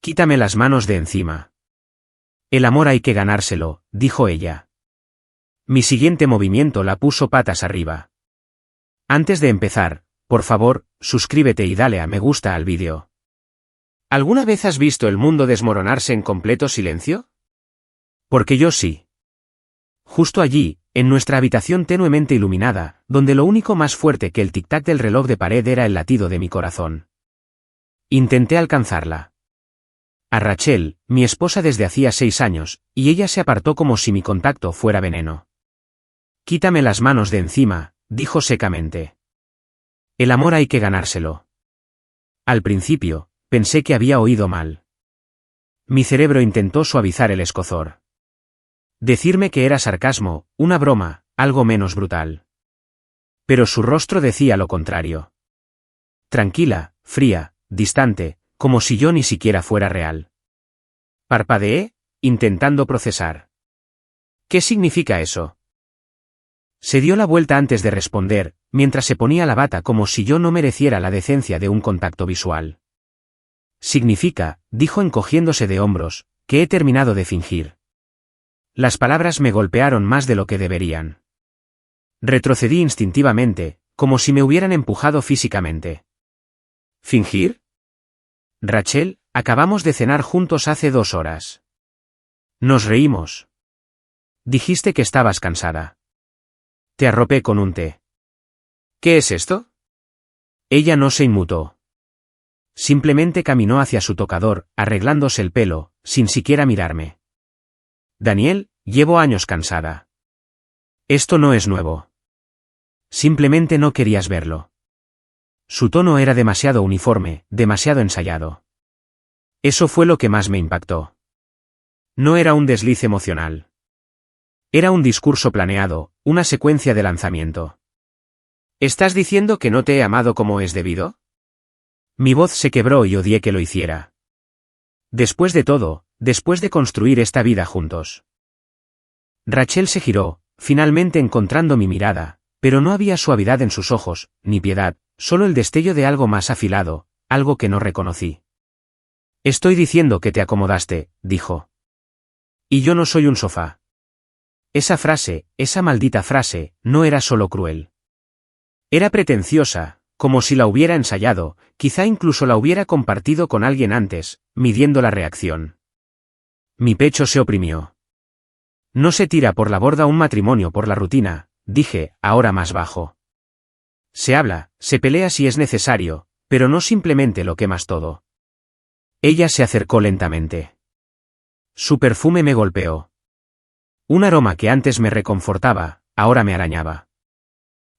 Quítame las manos de encima. El amor hay que ganárselo, dijo ella. Mi siguiente movimiento la puso patas arriba. Antes de empezar, por favor, suscríbete y dale a me gusta al vídeo. ¿Alguna vez has visto el mundo desmoronarse en completo silencio? Porque yo sí. Justo allí, en nuestra habitación tenuemente iluminada, donde lo único más fuerte que el tic-tac del reloj de pared era el latido de mi corazón. Intenté alcanzarla. A Rachel, mi esposa desde hacía 6 años, y ella se apartó como si mi contacto fuera veneno. Quítame las manos de encima, dijo secamente. El amor hay que ganárselo. Al principio, pensé que había oído mal. Mi cerebro intentó suavizar el escozor. Decirme que era sarcasmo, una broma, algo menos brutal. Pero su rostro decía lo contrario. Tranquila, fría, distante, como si yo ni siquiera fuera real. Parpadeé, intentando procesar. ¿Qué significa eso? Se dio la vuelta antes de responder, mientras se ponía la bata como si yo no mereciera la decencia de un contacto visual. Significa, dijo encogiéndose de hombros, que he terminado de fingir. Las palabras me golpearon más de lo que deberían. Retrocedí instintivamente, como si me hubieran empujado físicamente. ¿Fingir? Rachel, acabamos de cenar juntos hace 2 horas. Nos reímos. Dijiste que estabas cansada. Te arropé con un té. ¿Qué es esto? Ella no se inmutó. Simplemente caminó hacia su tocador, arreglándose el pelo, sin siquiera mirarme. Daniel, llevo años cansada. Esto no es nuevo. Simplemente no querías verlo. Su tono era demasiado uniforme, demasiado ensayado. Eso fue lo que más me impactó. No era un desliz emocional. Era un discurso planeado, una secuencia de lanzamiento. ¿Estás diciendo que no te he amado como es debido? Mi voz se quebró y odié que lo hiciera. Después de todo, después de construir esta vida juntos. Rachel se giró, finalmente encontrando mi mirada, pero no había suavidad en sus ojos, ni piedad, solo el destello de algo más afilado, algo que no reconocí. Estoy diciendo que te acomodaste, dijo. Y yo no soy un sofá. Esa frase, esa maldita frase, no era solo cruel. Era pretenciosa, como si la hubiera ensayado, quizá incluso la hubiera compartido con alguien antes, midiendo la reacción. Mi pecho se oprimió. No se tira por la borda un matrimonio por la rutina, dije, ahora más bajo. Se habla, se pelea si es necesario, pero no simplemente lo quemas todo. Ella se acercó lentamente. Su perfume me golpeó. Un aroma que antes me reconfortaba, ahora me arañaba.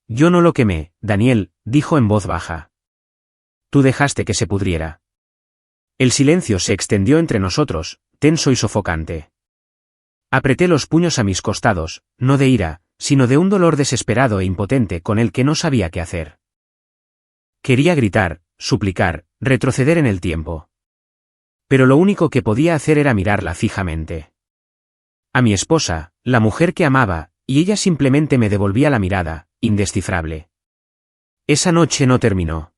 Yo no lo quemé, Daniel, dijo en voz baja. Tú dejaste que se pudriera. El silencio se extendió entre nosotros, tenso y sofocante. Apreté los puños a mis costados, no de ira, sino de un dolor desesperado e impotente con el que no sabía qué hacer. Quería gritar, suplicar, retroceder en el tiempo. Pero lo único que podía hacer era mirarla fijamente. A mi esposa, la mujer que amaba, y ella simplemente me devolvía la mirada, indescifrable. Esa noche no terminó.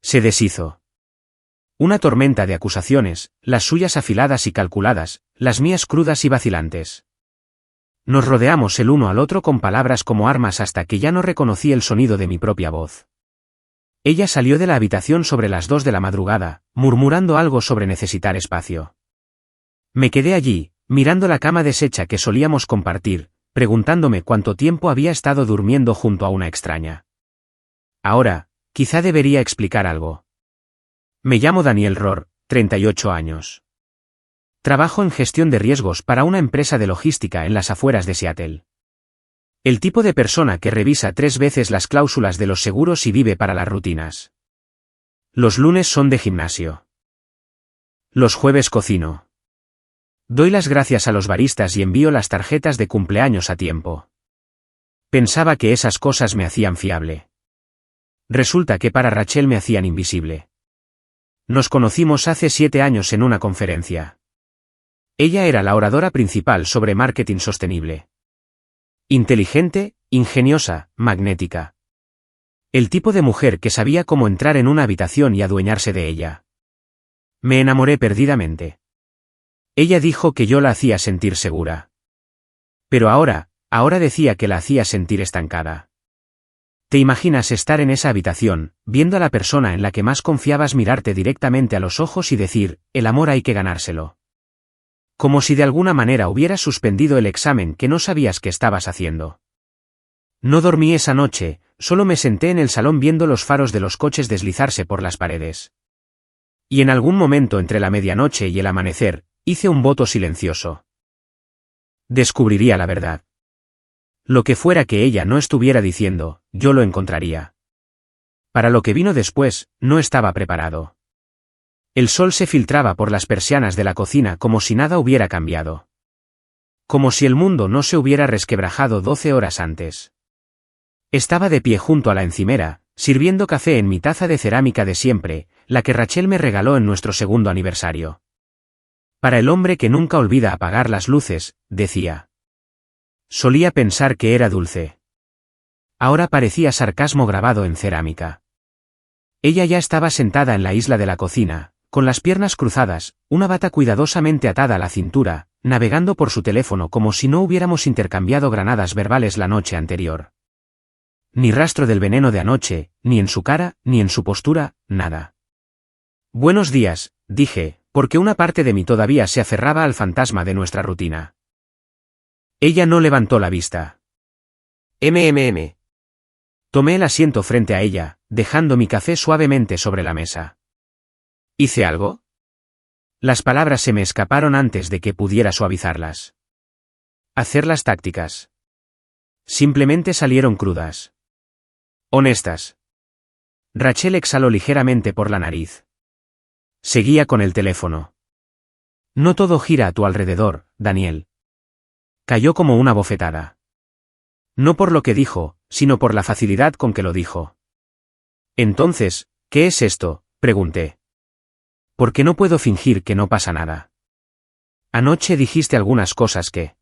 Se deshizo. Una tormenta de acusaciones, las suyas afiladas y calculadas, las mías crudas y vacilantes. Nos rodeamos el uno al otro con palabras como armas hasta que ya no reconocí el sonido de mi propia voz. Ella salió de la habitación sobre las 2 de la madrugada, murmurando algo sobre necesitar espacio. Me quedé allí, mirando la cama deshecha que solíamos compartir, preguntándome cuánto tiempo había estado durmiendo junto a una extraña. Ahora, quizá debería explicar algo. Me llamo Daniel Rohr, 38 años. Trabajo en gestión de riesgos para una empresa de logística en las afueras de Seattle. El tipo de persona que revisa 3 veces las cláusulas de los seguros y vive para las rutinas. Los lunes son de gimnasio. Los jueves cocino. Doy las gracias a los baristas y envío las tarjetas de cumpleaños a tiempo. Pensaba que esas cosas me hacían fiable. Resulta que para Rachel me hacían invisible. Nos conocimos hace 7 años en una conferencia. Ella era la oradora principal sobre marketing sostenible. Inteligente, ingeniosa, magnética. El tipo de mujer que sabía cómo entrar en una habitación y adueñarse de ella. Me enamoré perdidamente. Ella dijo que yo la hacía sentir segura. Pero ahora decía que la hacía sentir estancada. ¿Te imaginas estar en esa habitación, viendo a la persona en la que más confiabas mirarte directamente a los ojos y decir, el amor hay que ganárselo? Como si de alguna manera hubieras suspendido el examen que no sabías que estabas haciendo. No dormí esa noche, solo me senté en el salón viendo los faros de los coches deslizarse por las paredes. Y en algún momento entre la medianoche y el amanecer, hice un voto silencioso. Descubriría la verdad. Lo que fuera que ella no estuviera diciendo, yo lo encontraría. Para lo que vino después, no estaba preparado. El sol se filtraba por las persianas de la cocina como si nada hubiera cambiado. Como si el mundo no se hubiera resquebrajado 12 horas antes. Estaba de pie junto a la encimera, sirviendo café en mi taza de cerámica de siempre, la que Rachel me regaló en nuestro segundo aniversario. Para el hombre que nunca olvida apagar las luces, decía. Solía pensar que era dulce. Ahora parecía sarcasmo grabado en cerámica. Ella ya estaba sentada en la isla de la cocina, con las piernas cruzadas, una bata cuidadosamente atada a la cintura, navegando por su teléfono como si no hubiéramos intercambiado granadas verbales la noche anterior. Ni rastro del veneno de anoche, ni en su cara, ni en su postura, nada. Buenos días, dije, porque una parte de mí todavía se aferraba al fantasma de nuestra rutina. Ella no levantó la vista. Tomé el asiento frente a ella, dejando mi café suavemente sobre la mesa. ¿Hice algo? Las palabras se me escaparon antes de que pudiera suavizarlas. Hacerlas tácticas. Simplemente salieron crudas. Honestas. Rachel exhaló ligeramente por la nariz. Seguía con el teléfono. No todo gira a tu alrededor, Daniel. Cayó como una bofetada. No por lo que dijo, sino por la facilidad con que lo dijo. Entonces, ¿qué es esto?, pregunté. ¿Por qué no puedo fingir que no pasa nada? Anoche dijiste algunas cosas que...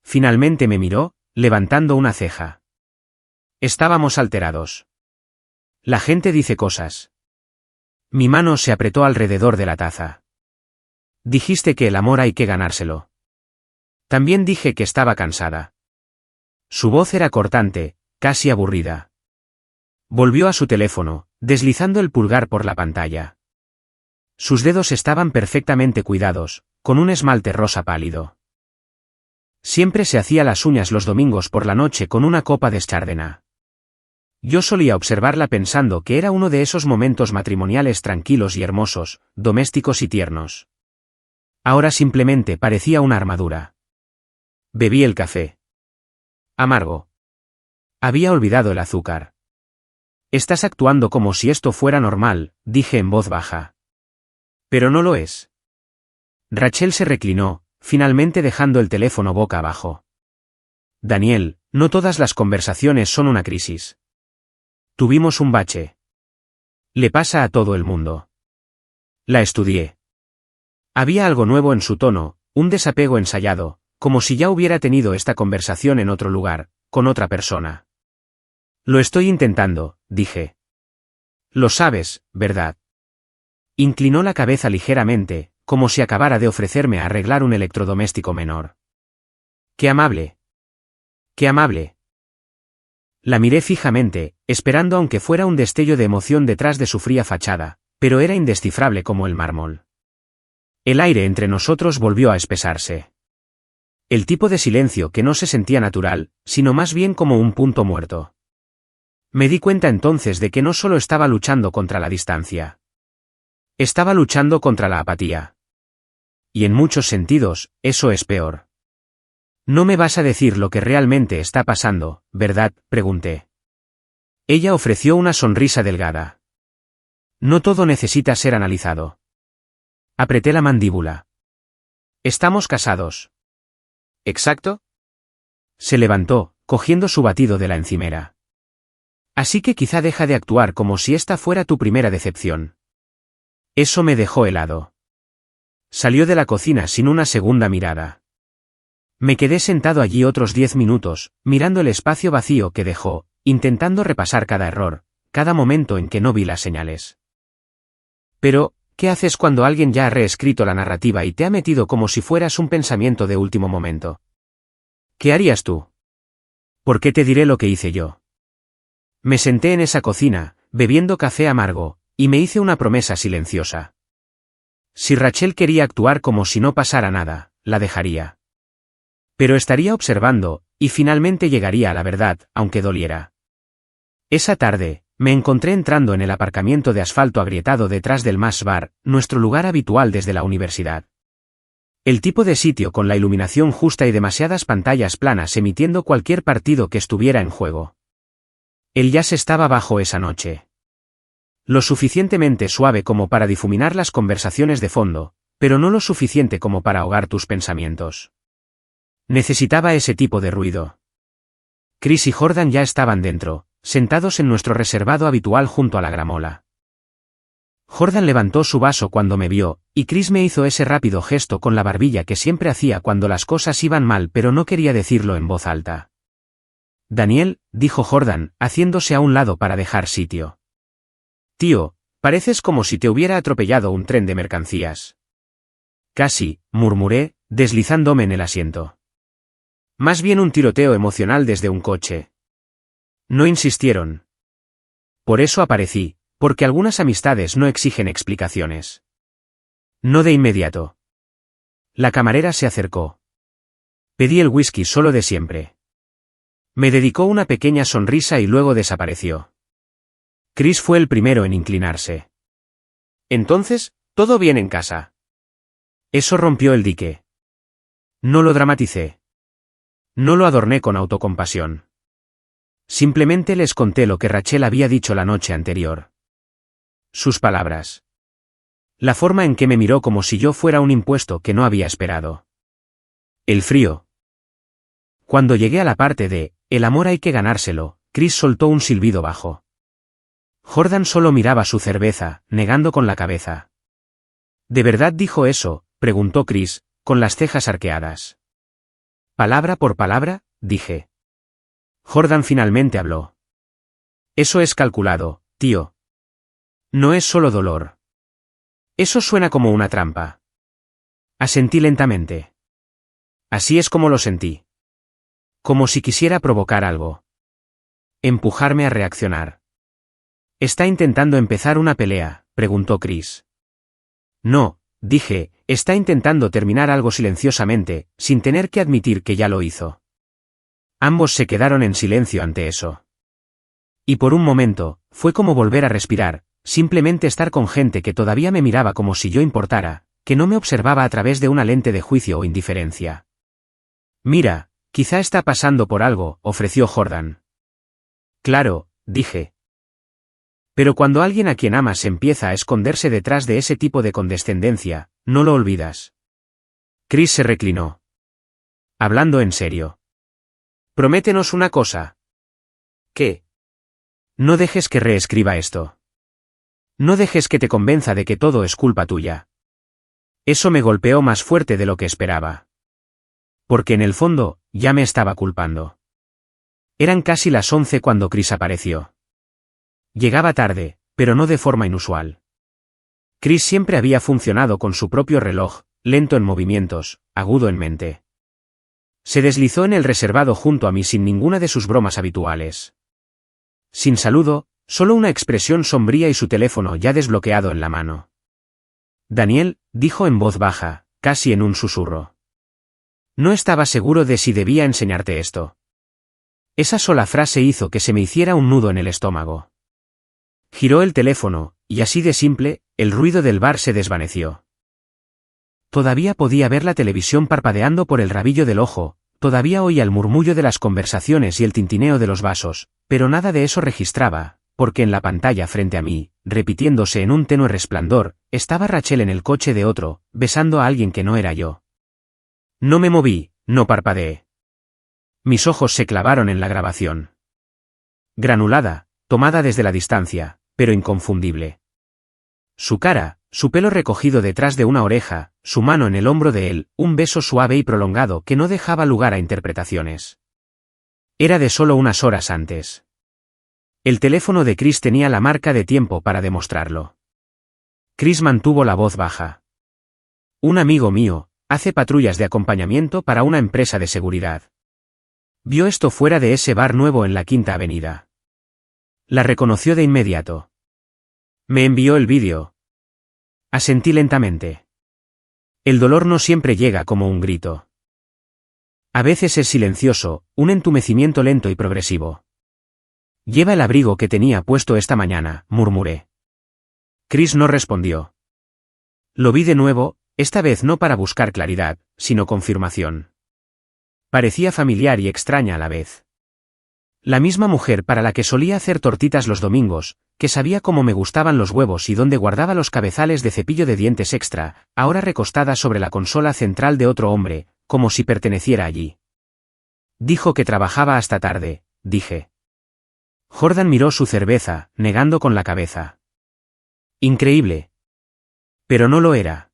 Finalmente me miró, levantando una ceja. Estábamos alterados. La gente dice cosas. Mi mano se apretó alrededor de la taza. Dijiste que el amor hay que ganárselo. También dije que estaba cansada. Su voz era cortante, casi aburrida. Volvió a su teléfono, deslizando el pulgar por la pantalla. Sus dedos estaban perfectamente cuidados, con un esmalte rosa pálido. Siempre se hacía las uñas los domingos por la noche con una copa de Chardonnay. Yo solía observarla pensando que era uno de esos momentos matrimoniales tranquilos y hermosos, domésticos y tiernos. Ahora simplemente parecía una armadura. Bebí el café. Amargo. Había olvidado el azúcar. Estás actuando como si esto fuera normal, dije en voz baja. Pero no lo es. Rachel se reclinó, finalmente dejando el teléfono boca abajo. Daniel, no todas las conversaciones son una crisis. Tuvimos un bache. Le pasa a todo el mundo. La estudié. Había algo nuevo en su tono, un desapego ensayado, como si ya hubiera tenido esta conversación en otro lugar, con otra persona. Lo estoy intentando, dije. Lo sabes, ¿verdad? Inclinó la cabeza ligeramente, como si acabara de ofrecerme a arreglar un electrodoméstico menor. ¡Qué amable! ¡Qué amable! La miré fijamente, esperando aunque fuera un destello de emoción detrás de su fría fachada, pero era indescifrable como el mármol. El aire entre nosotros volvió a espesarse. El tipo de silencio que no se sentía natural, sino más bien como un punto muerto. Me di cuenta entonces de que no solo estaba luchando contra la distancia. Estaba luchando contra la apatía. Y en muchos sentidos, eso es peor. No me vas a decir lo que realmente está pasando, ¿verdad?, pregunté. Ella ofreció una sonrisa delgada. No todo necesita ser analizado. Apreté la mandíbula. Estamos casados. ¿Exacto? Se levantó, cogiendo su batido de la encimera. Así que quizá deja de actuar como si esta fuera tu primera decepción. Eso me dejó helado. Salió de la cocina sin una segunda mirada. Me quedé sentado allí otros 10 minutos, mirando el espacio vacío que dejó, intentando repasar cada error, cada momento en que no vi las señales. Pero, ¿Qué haces cuando alguien ya ha reescrito la narrativa y te ha metido como si fueras un pensamiento de último momento? ¿Qué harías tú? ¿Por qué te diré lo que hice yo? Me senté en esa cocina, bebiendo café amargo, y me hice una promesa silenciosa. Si Rachel quería actuar como si no pasara nada, la dejaría. Pero estaría observando, y finalmente llegaría a la verdad, aunque doliera. Esa tarde, me encontré entrando en el aparcamiento de asfalto agrietado detrás del Mass Bar, nuestro lugar habitual desde la universidad. El tipo de sitio con la iluminación justa y demasiadas pantallas planas emitiendo cualquier partido que estuviera en juego. El jazz estaba bajo esa noche. Lo suficientemente suave como para difuminar las conversaciones de fondo, pero no lo suficiente como para ahogar tus pensamientos. Necesitaba ese tipo de ruido. Chris y Jordan ya estaban dentro, sentados en nuestro reservado habitual junto a la gramola. Jordan levantó su vaso cuando me vio, y Chris me hizo ese rápido gesto con la barbilla que siempre hacía cuando las cosas iban mal pero no quería decirlo en voz alta. Daniel, dijo Jordan, haciéndose a un lado para dejar sitio. Tío, pareces como si te hubiera atropellado un tren de mercancías. Casi, murmuré, deslizándome en el asiento. Más bien un tiroteo emocional desde un coche. No insistieron. Por eso aparecí, porque algunas amistades no exigen explicaciones. No de inmediato. La camarera se acercó. Pedí el whisky solo de siempre. Me dedicó una pequeña sonrisa y luego desapareció. Chris fue el primero en inclinarse. Entonces, ¿todo bien en casa? Eso rompió el dique. No lo dramaticé. No lo adorné con autocompasión. Simplemente les conté lo que Rachel había dicho la noche anterior. Sus palabras. La forma en que me miró como si yo fuera un impuesto que no había esperado. El frío. Cuando llegué a la parte de, el amor hay que ganárselo, Chris soltó un silbido bajo. Jordan solo miraba su cerveza, negando con la cabeza. ¿De verdad dijo eso?, preguntó Chris, con las cejas arqueadas. Palabra por palabra, dije. Jordan finalmente habló. Eso es calculado, tío. No es solo dolor. Eso suena como una trampa. Asentí lentamente. Así es como lo sentí. Como si quisiera provocar algo. Empujarme a reaccionar. ¿Está intentando empezar una pelea?, preguntó Chris. No, dije, está intentando terminar algo silenciosamente, sin tener que admitir que ya lo hizo. Ambos se quedaron en silencio ante eso. Y por un momento, fue como volver a respirar, simplemente estar con gente que todavía me miraba como si yo importara, que no me observaba a través de una lente de juicio o indiferencia. Mira, quizá está pasando por algo, ofreció Jordan. Claro, dije. Pero cuando alguien a quien amas empieza a esconderse detrás de ese tipo de condescendencia, no lo olvidas. Chris se reclinó. Hablando en serio. Prométenos una cosa. ¿Qué? No dejes que reescriba esto. No dejes que te convenza de que todo es culpa tuya. Eso me golpeó más fuerte de lo que esperaba. Porque en el fondo, ya me estaba culpando. Eran casi las 11 cuando Chris apareció. Llegaba tarde, pero no de forma inusual. Chris siempre había funcionado con su propio reloj, lento en movimientos, agudo en mente. Se deslizó en el reservado junto a mí sin ninguna de sus bromas habituales. Sin saludo, solo una expresión sombría y su teléfono ya desbloqueado en la mano. Daniel, dijo en voz baja, casi en un susurro. No estaba seguro de si debía enseñarte esto. Esa sola frase hizo que se me hiciera un nudo en el estómago. Giró el teléfono, y así de simple, el ruido del bar se desvaneció. Todavía podía ver la televisión parpadeando por el rabillo del ojo, todavía oía el murmullo de las conversaciones y el tintineo de los vasos, pero nada de eso registraba, porque en la pantalla frente a mí, repitiéndose en un tenue resplandor, estaba Rachel en el coche de otro, besando a alguien que no era yo. No me moví, no parpadeé. Mis ojos se clavaron en la grabación. Granulada, tomada desde la distancia, pero inconfundible. Su cara, su pelo recogido detrás de una oreja, su mano en el hombro de él, un beso suave y prolongado que no dejaba lugar a interpretaciones. Era de solo unas horas antes. El teléfono de Chris tenía la marca de tiempo para demostrarlo. Chris mantuvo la voz baja. Un amigo mío hace patrullas de acompañamiento para una empresa de seguridad. Vio esto fuera de ese bar nuevo en la Quinta Avenida. La reconoció de inmediato. Me envió el vídeo. Asentí lentamente. El dolor no siempre llega como un grito. A veces es silencioso, un entumecimiento lento y progresivo. Lleva el abrigo que tenía puesto esta mañana, murmuré. Chris no respondió. Lo vi de nuevo, esta vez no para buscar claridad, sino confirmación. Parecía familiar y extraña a la vez. La misma mujer para la que solía hacer tortitas los domingos, que sabía cómo me gustaban los huevos y dónde guardaba los cabezales de cepillo de dientes extra, ahora recostada sobre la consola central de otro hombre, como si perteneciera allí. Dijo que trabajaba hasta tarde, dije. Jordan miró su cerveza, negando con la cabeza. Increíble. Pero no lo era.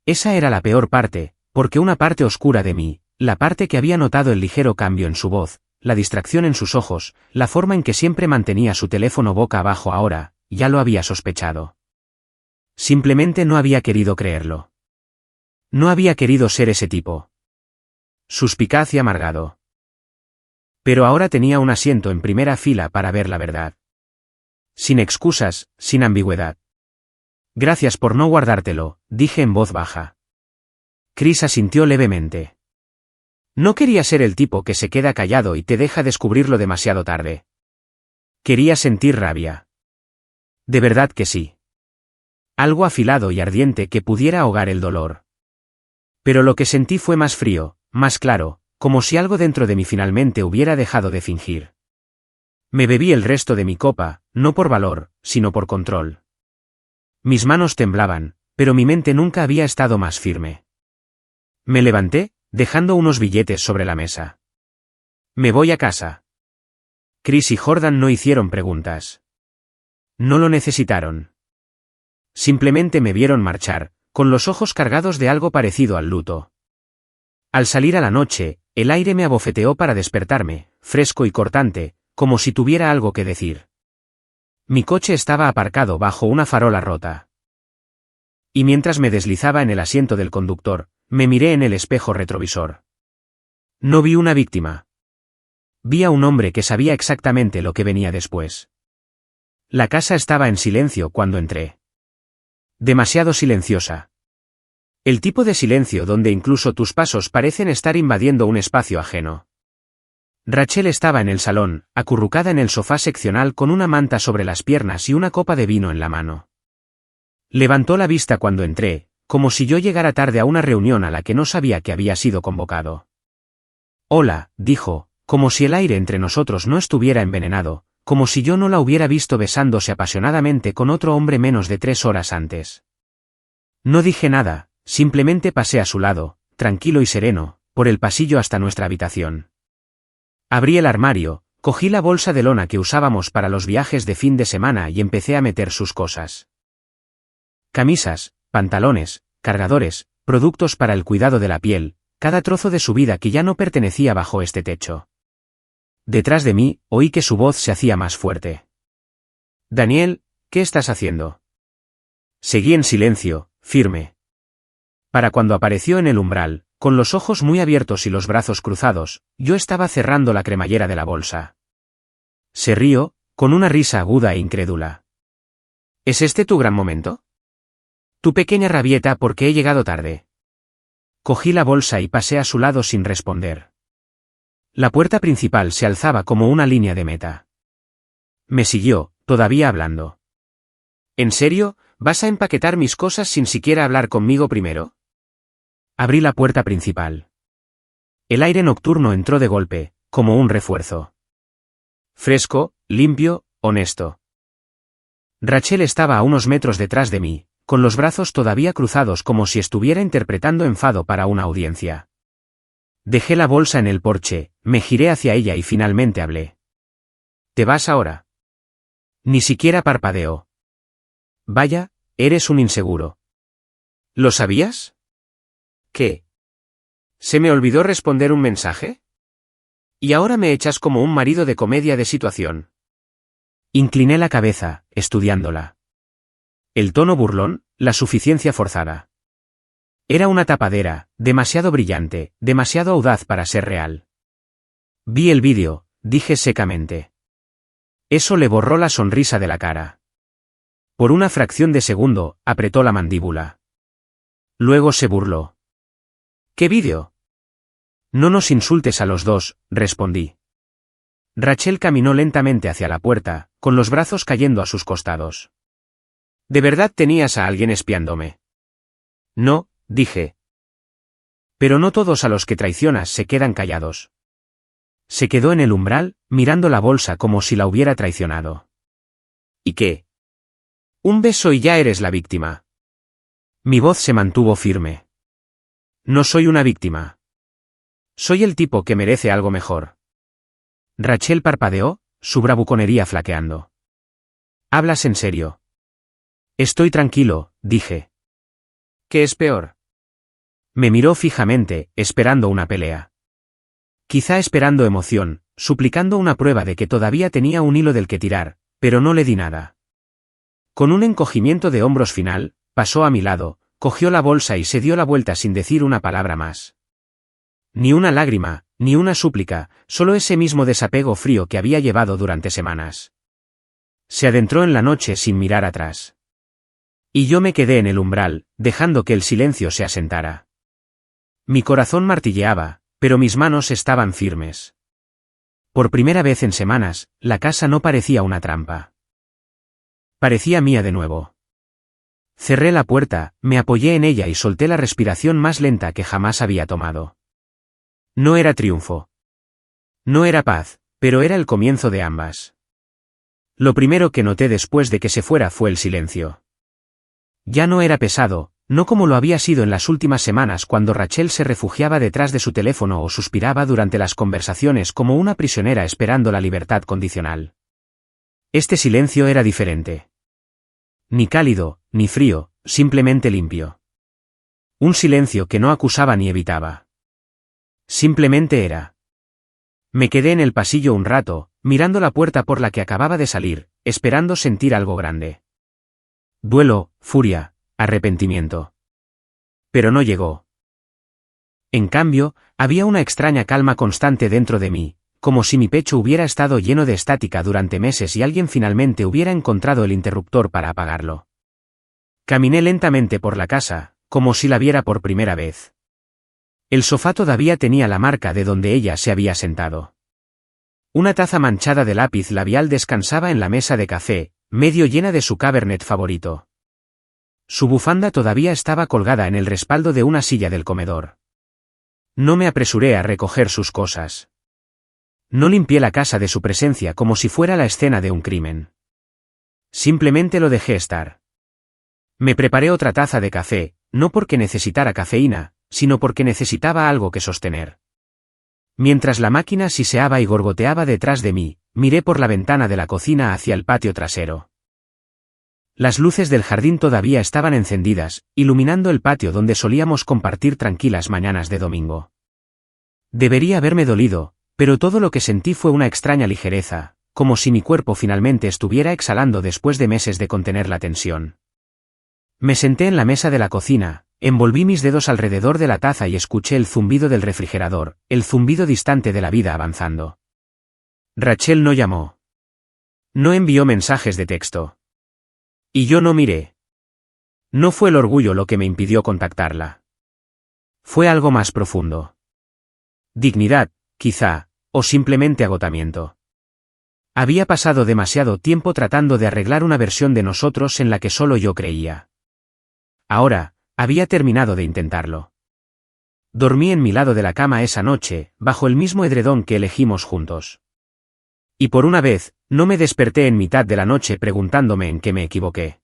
Esa era la peor parte, porque una parte oscura de mí, la parte que había notado el ligero cambio en su voz, la distracción en sus ojos, la forma en que siempre mantenía su teléfono boca abajo ahora, ya lo había sospechado. Simplemente no había querido creerlo. No había querido ser ese tipo. Suspicaz y amargado. Pero ahora tenía un asiento en primera fila para ver la verdad. Sin excusas, sin ambigüedad. Gracias por no guardártelo, dije en voz baja. Chris asintió levemente. No quería ser el tipo que se queda callado y te deja descubrirlo demasiado tarde. Quería sentir rabia. De verdad que sí. Algo afilado y ardiente que pudiera ahogar el dolor. Pero lo que sentí fue más frío, más claro, como si algo dentro de mí finalmente hubiera dejado de fingir. Me bebí el resto de mi copa, no por valor, sino por control. Mis manos temblaban, pero mi mente nunca había estado más firme. Me levanté, dejando unos billetes sobre la mesa. Me voy a casa. Chris y Jordan no hicieron preguntas. No lo necesitaron. Simplemente me vieron marchar, con los ojos cargados de algo parecido al luto. Al salir a la noche, el aire me abofeteó para despertarme, fresco y cortante, como si tuviera algo que decir. Mi coche estaba aparcado bajo una farola rota. Y mientras me deslizaba en el asiento del conductor, me miré en el espejo retrovisor. No vi una víctima. Vi a un hombre que sabía exactamente lo que venía después. La casa estaba en silencio cuando entré. Demasiado silenciosa. El tipo de silencio donde incluso tus pasos parecen estar invadiendo un espacio ajeno. Rachel estaba en el salón, acurrucada en el sofá seccional con una manta sobre las piernas y una copa de vino en la mano. Levantó la vista cuando entré, como si yo llegara tarde a una reunión a la que no sabía que había sido convocado. Hola, dijo, como si el aire entre nosotros no estuviera envenenado, como si yo no la hubiera visto besándose apasionadamente con otro hombre menos de 3 horas antes. No dije nada, simplemente pasé a su lado, tranquilo y sereno, por el pasillo hasta nuestra habitación. Abrí el armario, cogí la bolsa de lona que usábamos para los viajes de fin de semana y empecé a meter sus cosas. Camisas, pantalones, cargadores, productos para el cuidado de la piel, cada trozo de su vida que ya no pertenecía bajo este techo. Detrás de mí, oí que su voz se hacía más fuerte. Daniel, ¿qué estás haciendo? Seguí en silencio, firme. Para cuando apareció en el umbral, con los ojos muy abiertos y los brazos cruzados, yo estaba cerrando la cremallera de la bolsa. Se rió, con una risa aguda e incrédula. ¿Es este tu gran momento? Tu pequeña rabieta porque he llegado tarde. Cogí la bolsa y pasé a su lado sin responder. La puerta principal se alzaba como una línea de meta. Me siguió, todavía hablando. ¿En serio, vas a empaquetar mis cosas sin siquiera hablar conmigo primero? Abrí la puerta principal. El aire nocturno entró de golpe, como un refuerzo. Fresco, limpio, honesto. Rachel estaba a unos metros detrás de mí, con los brazos todavía cruzados como si estuviera interpretando enfado para una audiencia. Dejé la bolsa en el porche, me giré hacia ella y finalmente hablé. ¿Te vas ahora? Ni siquiera parpadeó. Vaya, eres un inseguro. ¿Lo sabías? ¿Qué? ¿Se me olvidó responder un mensaje? Y ahora me echas como un marido de comedia de situación. Incliné la cabeza, estudiándola. El tono burlón, la suficiencia forzada. Era una tapadera, demasiado brillante, demasiado audaz para ser real. Vi el vídeo, dije secamente. Eso le borró la sonrisa de la cara. Por una fracción de segundo, apretó la mandíbula. Luego se burló. ¿Qué vídeo? No nos insultes a los dos, respondí. Rachel caminó lentamente hacia la puerta, con los brazos cayendo a sus costados. ¿De verdad tenías a alguien espiándome? No, dije. Pero no todos a los que traicionas se quedan callados. Se quedó en el umbral, mirando la bolsa como si la hubiera traicionado. ¿Y qué? Un beso y ya eres la víctima. Mi voz se mantuvo firme. No soy una víctima. Soy el tipo que merece algo mejor. Rachel parpadeó, su bravuconería flaqueando. ¿Hablas en serio? Estoy tranquilo, dije. ¿Qué es peor? Me miró fijamente, esperando una pelea. Quizá esperando emoción, suplicando una prueba de que todavía tenía un hilo del que tirar, pero no le di nada. Con un encogimiento de hombros final, pasó a mi lado, cogió la bolsa y se dio la vuelta sin decir una palabra más. Ni una lágrima, ni una súplica, solo ese mismo desapego frío que había llevado durante semanas. Se adentró en la noche sin mirar atrás. Y yo me quedé en el umbral, dejando que el silencio se asentara. Mi corazón martilleaba, pero mis manos estaban firmes. Por primera vez en semanas, la casa no parecía una trampa. Parecía mía de nuevo. Cerré la puerta, me apoyé en ella y solté la respiración más lenta que jamás había tomado. No era triunfo. No era paz, pero era el comienzo de ambas. Lo primero que noté después de que se fuera fue el silencio. Ya no era pesado, no como lo había sido en las últimas semanas cuando Rachel se refugiaba detrás de su teléfono o suspiraba durante las conversaciones como una prisionera esperando la libertad condicional. Este silencio era diferente. Ni cálido, ni frío, simplemente limpio. Un silencio que no acusaba ni evitaba. Simplemente era. Me quedé en el pasillo un rato, mirando la puerta por la que acababa de salir, esperando sentir algo grande. Duelo, furia, arrepentimiento. Pero no llegó. En cambio, había una extraña calma constante dentro de mí, como si mi pecho hubiera estado lleno de estática durante meses y alguien finalmente hubiera encontrado el interruptor para apagarlo. Caminé lentamente por la casa, como si la viera por primera vez. El sofá todavía tenía la marca de donde ella se había sentado. Una taza manchada de lápiz labial descansaba en la mesa de café, medio llena de su Cabernet favorito. Su bufanda todavía estaba colgada en el respaldo de una silla del comedor. No me apresuré a recoger sus cosas. No limpié la casa de su presencia como si fuera la escena de un crimen. Simplemente lo dejé estar. Me preparé otra taza de café, no porque necesitara cafeína, sino porque necesitaba algo que sostener. Mientras la máquina siseaba y gorgoteaba detrás de mí, miré por la ventana de la cocina hacia el patio trasero. Las luces del jardín todavía estaban encendidas, iluminando el patio donde solíamos compartir tranquilas mañanas de domingo. Debería haberme dolido, pero todo lo que sentí fue una extraña ligereza, como si mi cuerpo finalmente estuviera exhalando después de meses de contener la tensión. Me senté en la mesa de la cocina, envolví mis dedos alrededor de la taza y escuché el zumbido del refrigerador, el zumbido distante de la vida avanzando. Rachel no llamó. No envió mensajes de texto. Y yo no miré. No fue el orgullo lo que me impidió contactarla. Fue algo más profundo. Dignidad, quizá, o simplemente agotamiento. Había pasado demasiado tiempo tratando de arreglar una versión de nosotros en la que solo yo creía. Ahora, había terminado de intentarlo. Dormí en mi lado de la cama esa noche, bajo el mismo edredón que elegimos juntos. Y por una vez, no me desperté en mitad de la noche preguntándome en qué me equivoqué.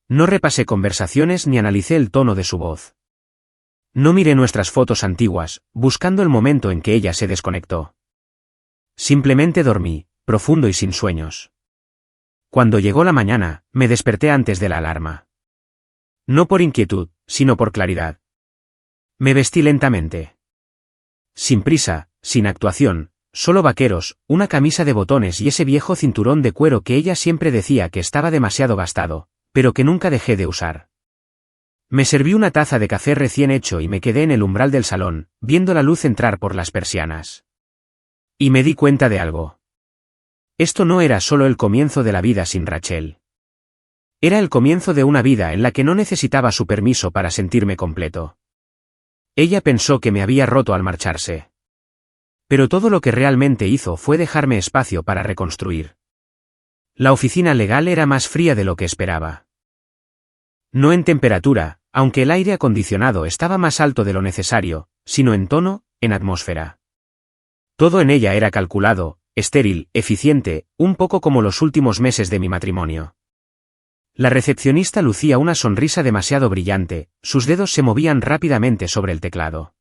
No repasé conversaciones ni analicé el tono de su voz. No miré nuestras fotos antiguas, buscando el momento en que ella se desconectó. Simplemente dormí, profundo y sin sueños. Cuando llegó la mañana, me desperté antes de la alarma. No por inquietud, sino por claridad. Me vestí lentamente. Sin prisa, sin actuación, solo vaqueros, una camisa de botones y ese viejo cinturón de cuero que ella siempre decía que estaba demasiado gastado, pero que nunca dejé de usar. Me serví una taza de café recién hecho y me quedé en el umbral del salón, viendo la luz entrar por las persianas. Y me di cuenta de algo. Esto no era solo el comienzo de la vida sin Rachel. Era el comienzo de una vida en la que no necesitaba su permiso para sentirme completo. Ella pensó que me había roto al marcharse. Pero todo lo que realmente hizo fue dejarme espacio para reconstruir. La oficina legal era más fría de lo que esperaba. No en temperatura, aunque el aire acondicionado estaba más alto de lo necesario, sino en tono, en atmósfera. Todo en ella era calculado, estéril, eficiente, un poco como los últimos meses de mi matrimonio. La recepcionista lucía una sonrisa demasiado brillante, sus dedos se movían rápidamente sobre el teclado.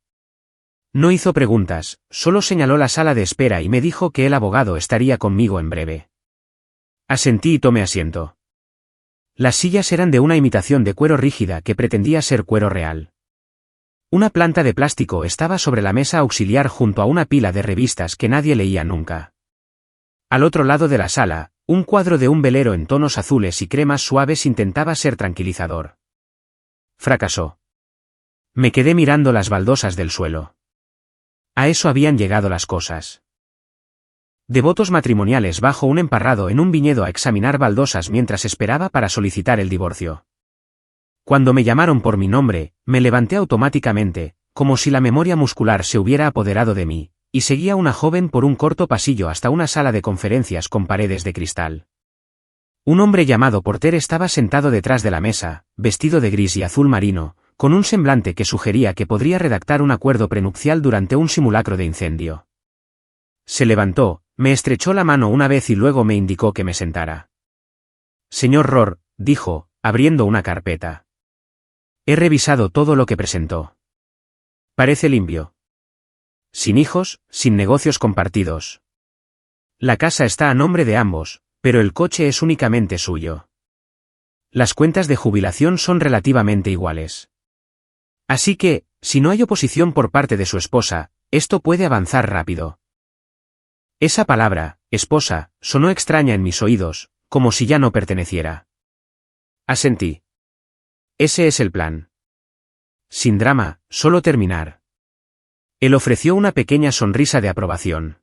No hizo preguntas, solo señaló la sala de espera y me dijo que el abogado estaría conmigo en breve. Asentí y tomé asiento. Las sillas eran de una imitación de cuero rígida que pretendía ser cuero real. Una planta de plástico estaba sobre la mesa auxiliar junto a una pila de revistas que nadie leía nunca. Al otro lado de la sala, un cuadro de un velero en tonos azules y cremas suaves intentaba ser tranquilizador. Fracasó. Me quedé mirando las baldosas del suelo. A eso habían llegado las cosas. Devotos matrimoniales bajo un emparrado en un viñedo a examinar baldosas mientras esperaba para solicitar el divorcio. Cuando me llamaron por mi nombre, me levanté automáticamente, como si la memoria muscular se hubiera apoderado de mí, y seguía a una joven por un corto pasillo hasta una sala de conferencias con paredes de cristal. Un hombre llamado Porter estaba sentado detrás de la mesa, vestido de gris y azul marino, con un semblante que sugería que podría redactar un acuerdo prenupcial durante un simulacro de incendio. Se levantó, me estrechó la mano una vez y luego me indicó que me sentara. Señor Rohr, dijo, abriendo una carpeta. He revisado todo lo que presentó. Parece limpio. Sin hijos, sin negocios compartidos. La casa está a nombre de ambos, pero el coche es únicamente suyo. Las cuentas de jubilación son relativamente iguales. Así que, si no hay oposición por parte de su esposa, esto puede avanzar rápido. Esa palabra, esposa, sonó extraña en mis oídos, como si ya no perteneciera. Asentí. Ese es el plan. Sin drama, solo terminar. Él ofreció una pequeña sonrisa de aprobación.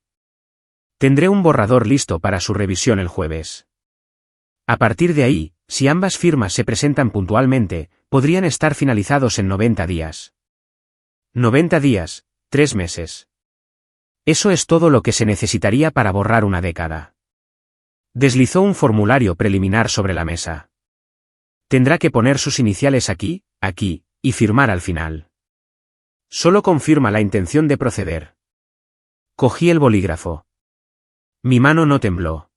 Tendré un borrador listo para su revisión el jueves. A partir de ahí, si ambas firmas se presentan puntualmente, podrían estar finalizados en 90 días. 90 días, 3 meses. Eso es todo lo que se necesitaría para borrar una década. Deslizó un formulario preliminar sobre la mesa. Tendrá que poner sus iniciales aquí, aquí, y firmar al final. Solo confirma la intención de proceder. Cogí el bolígrafo. Mi mano no tembló.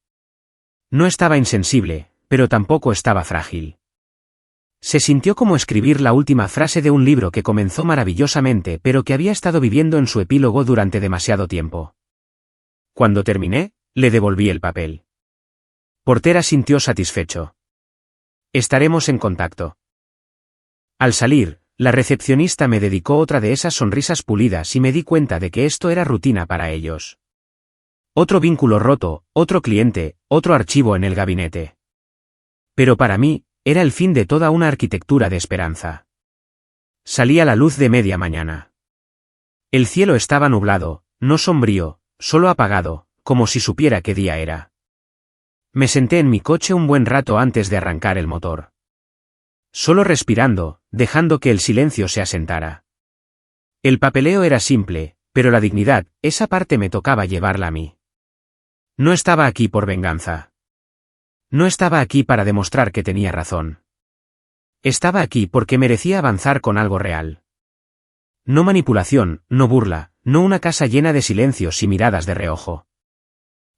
No estaba insensible, pero tampoco estaba frágil. Se sintió como escribir la última frase de un libro que comenzó maravillosamente pero que había estado viviendo en su epílogo durante demasiado tiempo. Cuando terminé, le devolví el papel. Porter asintió satisfecho. Estaremos en contacto. Al salir, la recepcionista me dedicó otra de esas sonrisas pulidas y me di cuenta de que esto era rutina para ellos. Otro vínculo roto, otro cliente, otro archivo en el gabinete. Pero para mí, era el fin de toda una arquitectura de esperanza. Salía la luz de media mañana. El cielo estaba nublado, no sombrío, solo apagado, como si supiera qué día era. Me senté en mi coche un buen rato antes de arrancar el motor. Solo respirando, dejando que el silencio se asentara. El papeleo era simple, pero la dignidad, esa parte me tocaba llevarla a mí. No estaba aquí por venganza. No estaba aquí para demostrar que tenía razón. Estaba aquí porque merecía avanzar con algo real. No manipulación, no burla, no una casa llena de silencios y miradas de reojo.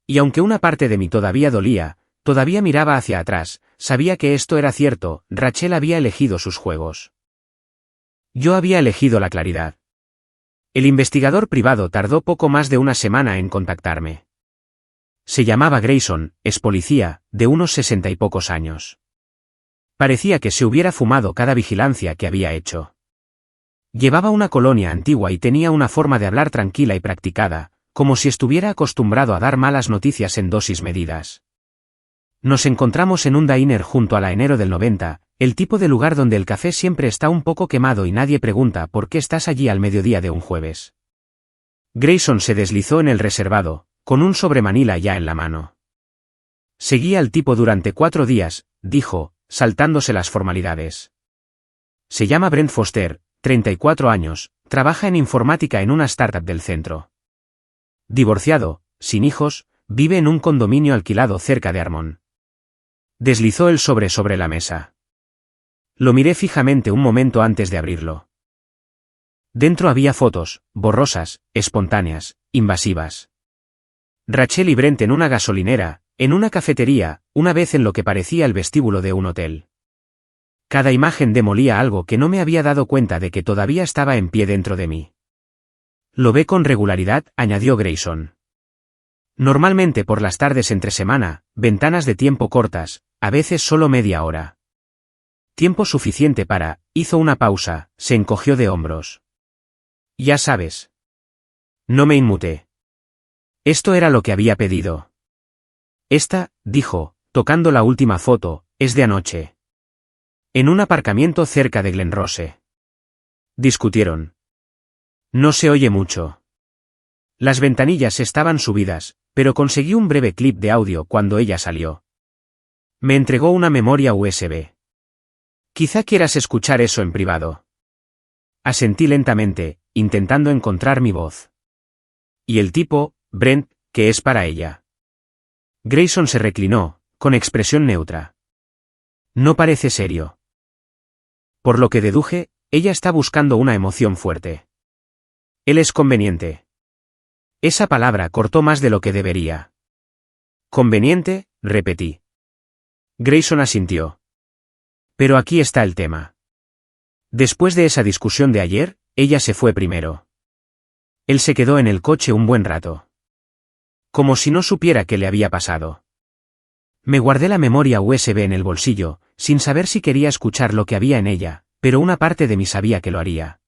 Y aunque una parte de mí todavía dolía, todavía miraba hacia atrás, sabía que esto era cierto, Rachel había elegido sus juegos. Yo había elegido la claridad. El investigador privado tardó poco más de una semana en contactarme. Se llamaba Grayson, es policía, de unos 60 y pocos años. Parecía que se hubiera fumado cada vigilancia que había hecho. Llevaba una colonia antigua y tenía una forma de hablar tranquila y practicada, como si estuviera acostumbrado a dar malas noticias en dosis medidas. Nos encontramos en un diner junto a la enero del 90, el tipo de lugar donde el café siempre está un poco quemado y nadie pregunta por qué estás allí al mediodía de un jueves. Grayson se deslizó en el reservado, con un sobremanila ya en la mano. Seguí al tipo durante 4 días, dijo, saltándose las formalidades. Se llama Brent Foster, 34 años, trabaja en informática en una startup del centro. Divorciado, sin hijos, vive en un condominio alquilado cerca de Armon. Deslizó el sobre la mesa. Lo miré fijamente un momento antes de abrirlo. Dentro había fotos, borrosas, espontáneas, invasivas. Rachel y Brent en una gasolinera, en una cafetería, una vez en lo que parecía el vestíbulo de un hotel. Cada imagen demolía algo que no me había dado cuenta de que todavía estaba en pie dentro de mí. Lo ve con regularidad, añadió Grayson. Normalmente por las tardes entre semana, ventanas de tiempo cortas, a veces solo media hora. Tiempo suficiente para, hizo una pausa, se encogió de hombros. Ya sabes. No me inmuté. Esto era lo que había pedido. Esta, dijo, tocando la última foto, es de anoche. En un aparcamiento cerca de Glenrose. Discutieron. No se oye mucho. Las ventanillas estaban subidas, pero conseguí un breve clip de audio cuando ella salió. Me entregó una memoria USB. Quizá quieras escuchar eso en privado. Asentí lentamente, intentando encontrar mi voz. Y el tipo, Brent, que es para ella. Grayson se reclinó, con expresión neutra. No parece serio. Por lo que deduje, ella está buscando una emoción fuerte. Él es conveniente. Esa palabra cortó más de lo que debería. Conveniente, repetí. Grayson asintió. Pero aquí está el tema. Después de esa discusión de ayer, ella se fue primero. Él se quedó en el coche un buen rato. Como si no supiera qué le había pasado. Me guardé la memoria USB en el bolsillo, sin saber si quería escuchar lo que había en ella, pero una parte de mí sabía que lo haría.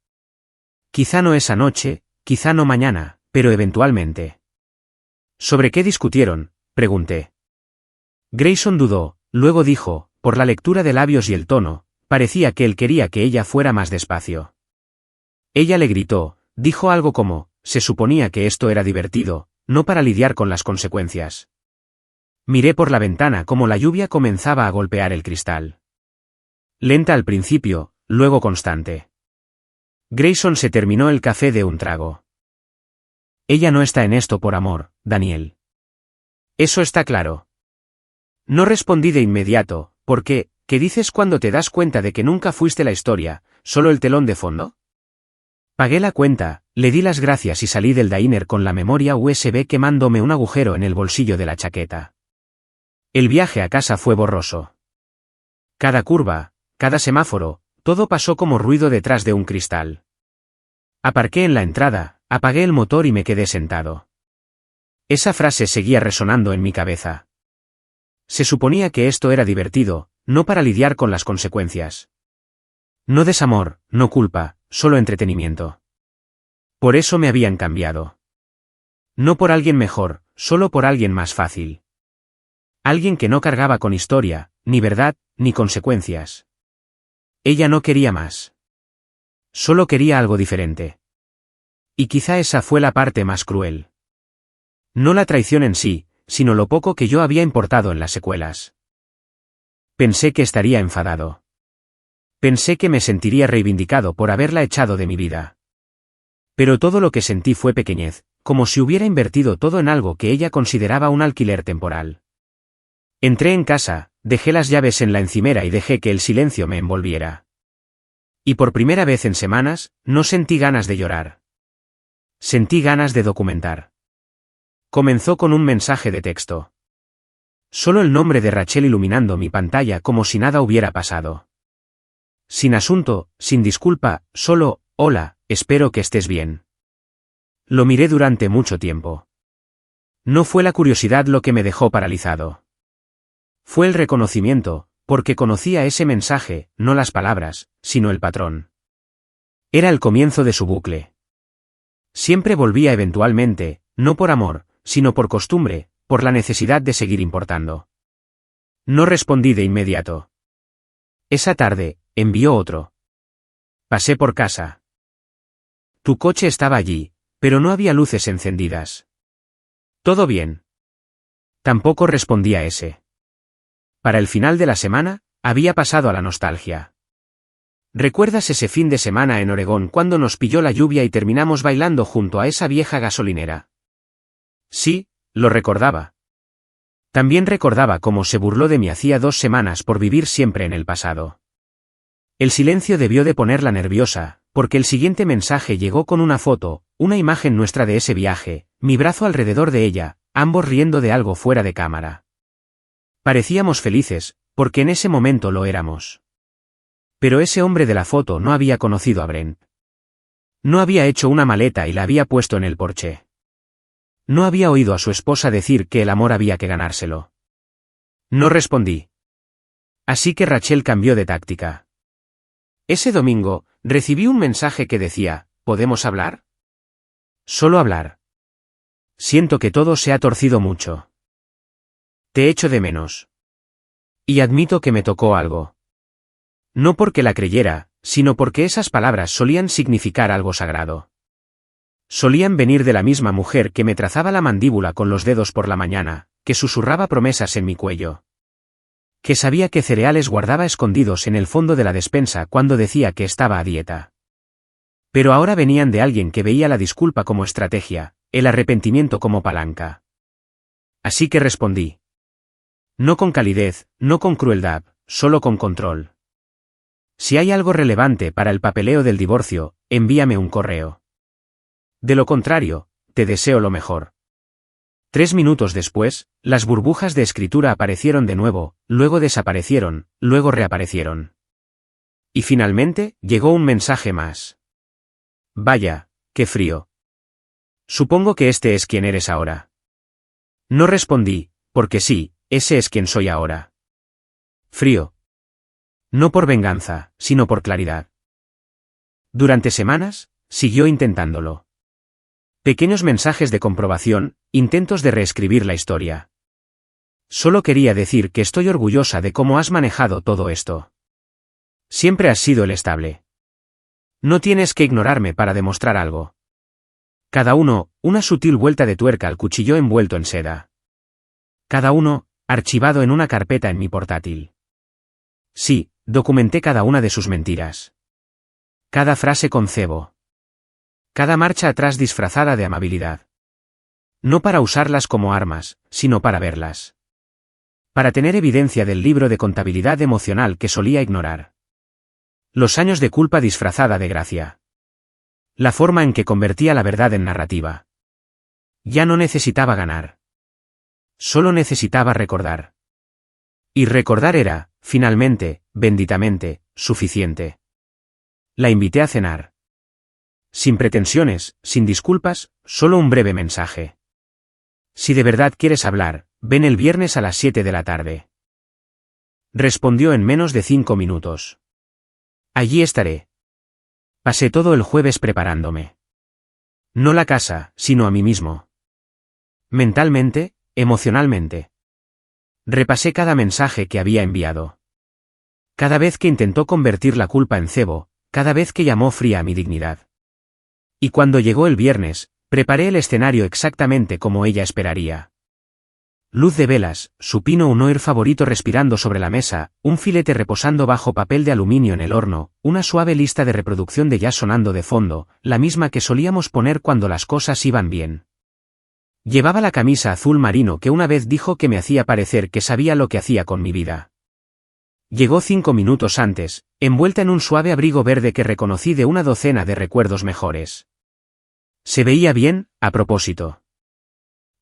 Quizá no esa noche, quizá no mañana, pero eventualmente. ¿Sobre qué discutieron?, pregunté. Grayson dudó, luego dijo, por la lectura de labios y el tono, parecía que él quería que ella fuera más despacio. Ella le gritó, dijo algo como, se suponía que esto era divertido, no para lidiar con las consecuencias. Miré por la ventana como la lluvia comenzaba a golpear el cristal. Lenta al principio, luego constante. Grayson se terminó el café de un trago. Ella no está en esto por amor, Daniel. Eso está claro. No respondí de inmediato, ¿por qué? ¿Qué dices cuando te das cuenta de que nunca fuiste la historia, solo el telón de fondo? Pagué la cuenta, le di las gracias y salí del diner con la memoria USB quemándome un agujero en el bolsillo de la chaqueta. El viaje a casa fue borroso. Cada curva, cada semáforo, todo pasó como ruido detrás de un cristal. Aparqué en la entrada, apagué el motor y me quedé sentado. Esa frase seguía resonando en mi cabeza. Se suponía que esto era divertido, no para lidiar con las consecuencias. No desamor, no culpa, solo entretenimiento. Por eso me habían cambiado. No por alguien mejor, solo por alguien más fácil. Alguien que no cargaba con historia, ni verdad, ni consecuencias. Ella no quería más. Solo quería algo diferente. Y quizá esa fue la parte más cruel. No la traición en sí, sino lo poco que yo había importado en las secuelas. Pensé que estaría enfadado. Pensé que me sentiría reivindicado por haberla echado de mi vida. Pero todo lo que sentí fue pequeñez, como si hubiera invertido todo en algo que ella consideraba un alquiler temporal. Entré en casa, dejé las llaves en la encimera y dejé que el silencio me envolviera. Y por primera vez en semanas, no sentí ganas de llorar. Sentí ganas de documentar. Comenzó con un mensaje de texto. Solo el nombre de Rachel iluminando mi pantalla como si nada hubiera pasado. Sin asunto, sin disculpa, solo, hola, espero que estés bien. Lo miré durante mucho tiempo. No fue la curiosidad lo que me dejó paralizado. Fue el reconocimiento, porque conocía ese mensaje, no las palabras, sino el patrón. Era el comienzo de su bucle. Siempre volvía eventualmente, no por amor, sino por costumbre, por la necesidad de seguir importando. No respondí de inmediato. Esa tarde, envió otro. Pasé por casa. Tu coche estaba allí, pero no había luces encendidas. ¿Todo bien? Tampoco respondía ese. Para el final de la semana, había pasado a la nostalgia. ¿Recuerdas ese fin de semana en Oregón cuando nos pilló la lluvia y terminamos bailando junto a esa vieja gasolinera? Sí, lo recordaba. También recordaba cómo se burló de mí hacía 2 semanas por vivir siempre en el pasado. El silencio debió de ponerla nerviosa, porque el siguiente mensaje llegó con una foto, una imagen nuestra de ese viaje, mi brazo alrededor de ella, ambos riendo de algo fuera de cámara. Parecíamos felices, porque en ese momento lo éramos. Pero ese hombre de la foto no había conocido a Brent. No había hecho una maleta y la había puesto en el porche. No había oído a su esposa decir que el amor había que ganárselo. No respondí. Así que Rachel cambió de táctica. Ese domingo, recibí un mensaje que decía, ¿podemos hablar? Solo hablar. Siento que todo se ha torcido mucho. Te echo de menos. Y admito que me tocó algo. No porque la creyera, sino porque esas palabras solían significar algo sagrado. Solían venir de la misma mujer que me trazaba la mandíbula con los dedos por la mañana, que susurraba promesas en mi cuello. Que sabía qué cereales guardaba escondidos en el fondo de la despensa cuando decía que estaba a dieta. Pero ahora venían de alguien que veía la disculpa como estrategia, el arrepentimiento como palanca. Así que respondí. No con calidez, no con crueldad, solo con control. Si hay algo relevante para el papeleo del divorcio, envíame un correo. De lo contrario, te deseo lo mejor. 3 minutos después, las burbujas de escritura aparecieron de nuevo, luego desaparecieron, luego reaparecieron. Y finalmente, llegó un mensaje más. Vaya, qué frío. Supongo que este es quien eres ahora. No respondí, porque sí, ese es quien soy ahora. Frío. No por venganza, sino por claridad. Durante semanas, siguió intentándolo. Pequeños mensajes de comprobación, intentos de reescribir la historia. Solo quería decir que estoy orgullosa de cómo has manejado todo esto. Siempre has sido el estable. No tienes que ignorarme para demostrar algo. Cada uno, una sutil vuelta de tuerca al cuchillo envuelto en seda. Cada uno, archivado en una carpeta en mi portátil. Sí, documenté cada una de sus mentiras. Cada frase con cebo. Cada marcha atrás disfrazada de amabilidad. No para usarlas como armas, sino para verlas. Para tener evidencia del libro de contabilidad emocional que solía ignorar. Los años de culpa disfrazada de gracia. La forma en que convertía la verdad en narrativa. Ya no necesitaba ganar. Solo necesitaba recordar. Y recordar era, finalmente, benditamente, suficiente. La invité a cenar. Sin pretensiones, sin disculpas, solo un breve mensaje. Si de verdad quieres hablar, ven el viernes a las 7 de la tarde. Respondió en menos de 5 minutos. Allí estaré. Pasé todo el jueves preparándome. No la casa, sino a mí mismo. Mentalmente, emocionalmente. Repasé cada mensaje que había enviado. Cada vez que intentó convertir la culpa en cebo, cada vez que llamó fría a mi dignidad. Y cuando llegó el viernes, preparé el escenario exactamente como ella esperaría. Luz de velas, su Pinot Noir favorito respirando sobre la mesa, un filete reposando bajo papel de aluminio en el horno, una suave lista de reproducción de jazz sonando de fondo, la misma que solíamos poner cuando las cosas iban bien. Llevaba la camisa azul marino que una vez dijo que me hacía parecer que sabía lo que hacía con mi vida. Llegó 5 minutos antes, envuelta en un suave abrigo verde que reconocí de una docena de recuerdos mejores. Se veía bien, a propósito.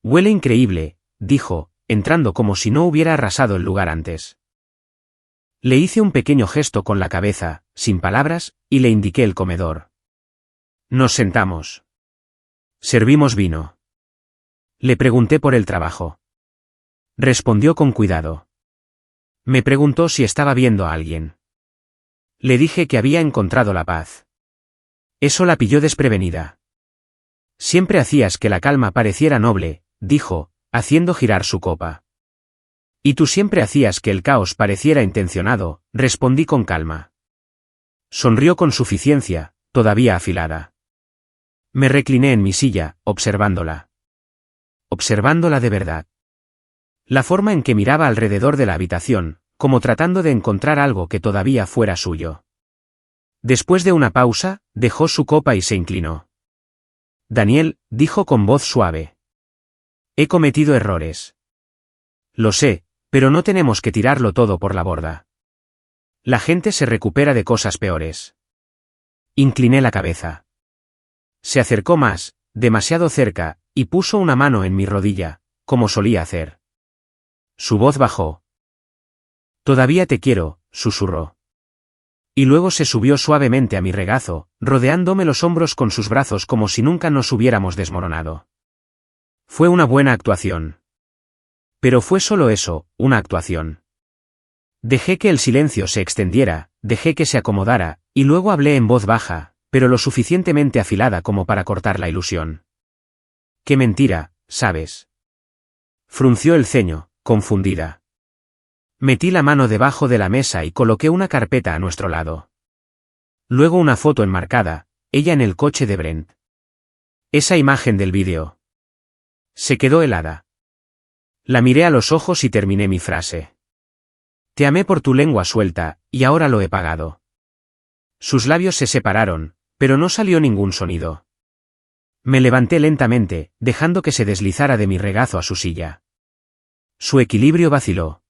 Huele increíble, dijo, entrando como si no hubiera arrasado el lugar antes. Le hice un pequeño gesto con la cabeza, sin palabras, y le indiqué el comedor. Nos sentamos. Servimos vino. Le pregunté por el trabajo. Respondió con cuidado. Me preguntó si estaba viendo a alguien. Le dije que había encontrado la paz. Eso la pilló desprevenida. Siempre hacías que la calma pareciera noble, dijo, haciendo girar su copa. Y tú siempre hacías que el caos pareciera intencionado, respondí con calma. Sonrió con suficiencia, todavía afilada. Me recliné en mi silla, observándola. Observándola de verdad. La forma en que miraba alrededor de la habitación, como tratando de encontrar algo que todavía fuera suyo. Después de una pausa, dejó su copa y se inclinó. Daniel, dijo con voz suave. He cometido errores. Lo sé, pero no tenemos que tirarlo todo por la borda. La gente se recupera de cosas peores. Incliné la cabeza. Se acercó más, demasiado cerca, y puso una mano en mi rodilla, como solía hacer. Su voz bajó. Todavía te quiero, susurró. Y luego se subió suavemente a mi regazo, rodeándome los hombros con sus brazos como si nunca nos hubiéramos desmoronado. Fue una buena actuación. Pero fue solo eso, una actuación. Dejé que el silencio se extendiera, dejé que se acomodara, y luego hablé en voz baja, pero lo suficientemente afilada como para cortar la ilusión. Qué mentira, ¿sabes? Frunció el ceño, confundida. Metí la mano debajo de la mesa y coloqué una carpeta a nuestro lado. Luego una foto enmarcada, ella en el coche de Brent. Esa imagen del vídeo. Se quedó helada. La miré a los ojos y terminé mi frase. Te amé por tu lengua suelta, y ahora lo he pagado. Sus labios se separaron, pero no salió ningún sonido. Me levanté lentamente, dejando que se deslizara de mi regazo a su silla. Su equilibrio vaciló.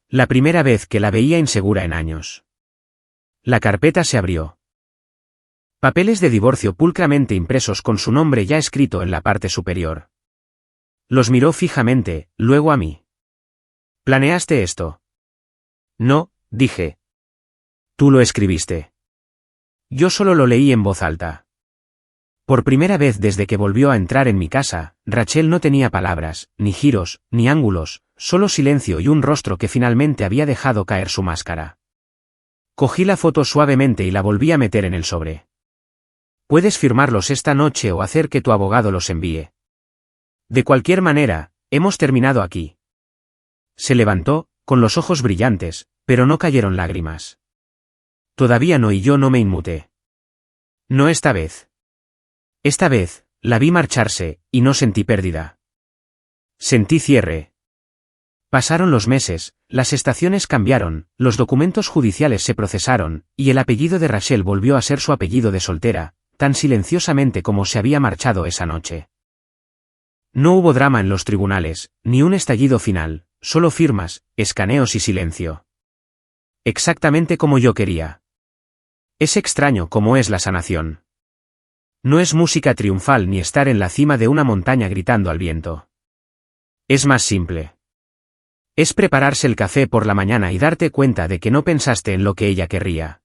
La primera vez que la veía insegura en años. La carpeta se abrió. Papeles de divorcio pulcramente impresos con su nombre ya escrito en la parte superior. Los miró fijamente, luego a mí. ¿Planeaste esto? No, dije. Tú lo escribiste. Yo solo lo leí en voz alta. Por primera vez desde que volvió a entrar en mi casa, Rachel no tenía palabras, ni giros, ni ángulos, solo silencio y un rostro que finalmente había dejado caer su máscara. Cogí la foto suavemente y la volví a meter en el sobre. Puedes firmarlos esta noche o hacer que tu abogado los envíe. De cualquier manera, hemos terminado aquí. Se levantó, con los ojos brillantes, pero no cayeron lágrimas. Todavía no, y yo no me inmuté. No esta vez. Esta vez, la vi marcharse, y no sentí pérdida. Sentí cierre. Pasaron los meses, las estaciones cambiaron, los documentos judiciales se procesaron, y el apellido de Rachel volvió a ser su apellido de soltera, tan silenciosamente como se había marchado esa noche. No hubo drama en los tribunales, ni un estallido final, solo firmas, escaneos y silencio. Exactamente como yo quería. Es extraño como es la sanación. No es música triunfal ni estar en la cima de una montaña gritando al viento. Es más simple. Es prepararse el café por la mañana y darte cuenta de que no pensaste en lo que ella querría.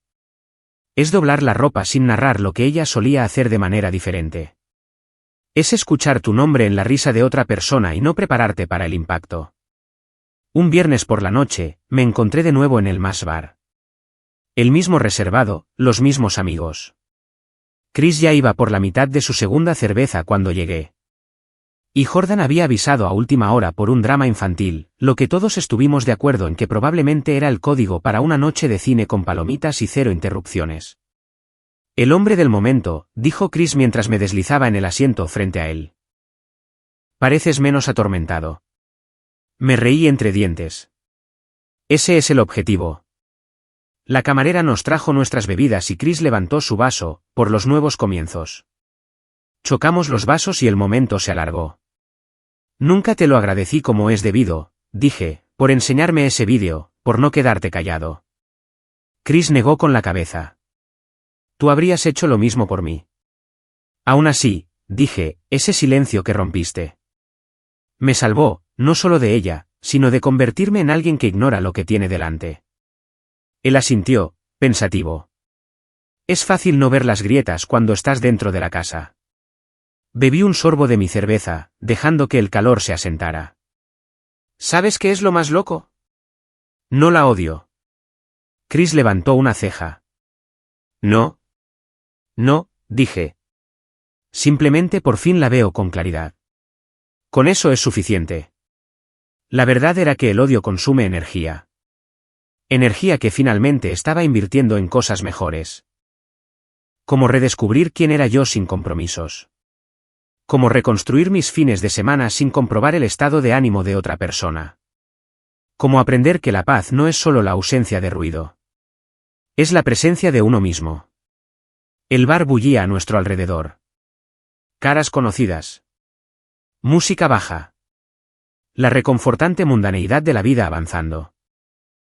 Es doblar la ropa sin narrar lo que ella solía hacer de manera diferente. Es escuchar tu nombre en la risa de otra persona y no prepararte para el impacto. Un viernes por la noche, me encontré de nuevo en el Mass Bar. El mismo reservado, los mismos amigos. Chris ya iba por la mitad de su segunda cerveza cuando llegué. Y Jordan había avisado a última hora por un drama infantil, lo que todos estuvimos de acuerdo en que probablemente era el código para una noche de cine con palomitas y 0 interrupciones. El hombre del momento, dijo Chris mientras me deslizaba en el asiento frente a él. Pareces menos atormentado. Me reí entre dientes. Ese es el objetivo. La camarera nos trajo nuestras bebidas y Chris levantó su vaso, por los nuevos comienzos. Chocamos los vasos y el momento se alargó. Nunca te lo agradecí como es debido, dije, por enseñarme ese vídeo, por no quedarte callado. Chris negó con la cabeza. Tú habrías hecho lo mismo por mí. Aún así, dije, ese silencio que rompiste. Me salvó, no solo de ella, sino de convertirme en alguien que ignora lo que tiene delante. Él asintió, pensativo. Es fácil no ver las grietas cuando estás dentro de la casa. Bebí un sorbo de mi cerveza, dejando que el calor se asentara. ¿Sabes qué es lo más loco? No la odio. Chris levantó una ceja. No. No, dije. Simplemente por fin la veo con claridad. Con eso es suficiente. La verdad era que el odio consume energía. Energía que finalmente estaba invirtiendo en cosas mejores. Como redescubrir quién era yo sin compromisos. Como reconstruir mis fines de semana sin comprobar el estado de ánimo de otra persona. Como aprender que la paz no es solo la ausencia de ruido. Es la presencia de uno mismo. El bar bullía a nuestro alrededor. Caras conocidas. Música baja. La reconfortante mundaneidad de la vida avanzando.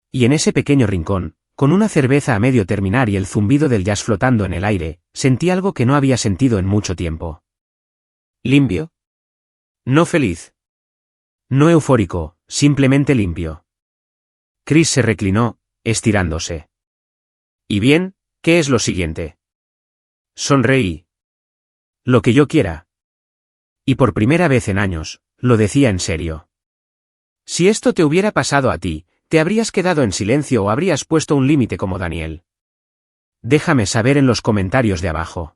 Y en ese pequeño rincón, con una cerveza a medio terminar y el zumbido del jazz flotando en el aire, sentí algo que no había sentido en mucho tiempo. Limpio. No feliz. No eufórico, simplemente limpio. Chris se reclinó, estirándose. ¿Y bien, qué es lo siguiente? Sonreí. Lo que yo quiera. Y por primera vez en años, lo decía en serio. Si esto te hubiera pasado a ti, ¿te habrías quedado en silencio o habrías puesto un límite como Daniel? Déjame saber en los comentarios de abajo.